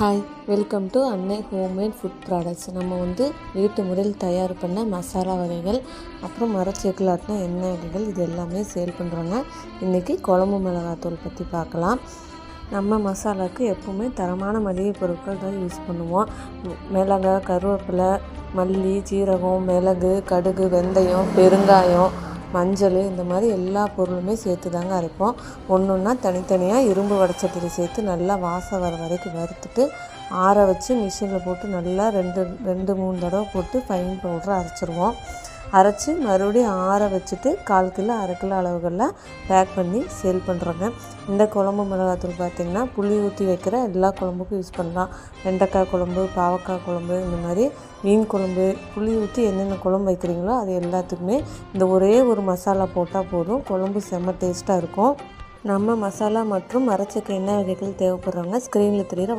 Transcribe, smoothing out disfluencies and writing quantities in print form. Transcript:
Hi, welcome to அன்னை homemade food products. நம்ம வீட்டு முறையில் தயார் பண்ண மசாலா வகைகள், அப்புறம் மரச்செக்கிலாட்டின எண்ணெய் வகைகள், இது எல்லாமே சேல் பண்ணுறோங்க. இன்றைக்கி குழம்பு மிளகாத்தூள் பற்றி பார்க்கலாம். நம்ம மசாலாவுக்கு எப்போவுமே தரமான மளிகை பொருட்கள் தான் யூஸ் பண்ணுவோம். மிளகாய், கருவேப்பிலை, மல்லி, சீரகம், மிளகு, கடுகு, வெந்தயம், பெருங்காயம், மஞ்சள், இந்த மாதிரி எல்லா பொருளுமே சேர்த்து தாங்க அரைப்போம். ஒன்று ஒன்றா தனித்தனியாக இரும்பு வடச்சட்டியில் சேர்த்து நல்லா வாசம் வர வரைக்கும் வறுத்துட்டு ஆற வச்சு மிஷினில் போட்டு நல்லா ரெண்டு மூணு தடவை போட்டு ஃபைன் பவுடரை அரைச்சிருவோம். அரைச்சி மறுபடியும் ஆற வச்சுட்டு 1/4 கிலோ 1/2 கிலோ அளவுகளில் பேக் பண்ணி சேல் பண்ணுறோங்க. இந்த குழம்பு மிளகாத்தூள் பார்த்திங்கன்னா புளி ஊற்றி வைக்கிற எல்லா குழம்புக்கும் யூஸ் பண்ணலாம். வெண்டைக்காய் குழம்பு, பாவக்காய் குழம்பு, இந்த மாதிரி மீன் குழம்பு, புளி ஊற்றி என்னென்ன குழம்பு வைக்கிறீங்களோ அது எல்லாத்துக்குமே இந்த ஒரே ஒரு மசாலா போட்டால் போதும், குழம்பு செம்ம டேஸ்ட்டாக இருக்கும். நம்ம மசாலா மற்றும் மரச்செக்கு எண்ணெய் வகைகள் தேவைப்படுறவங்க ஸ்க்ரீனில் தெரிகிற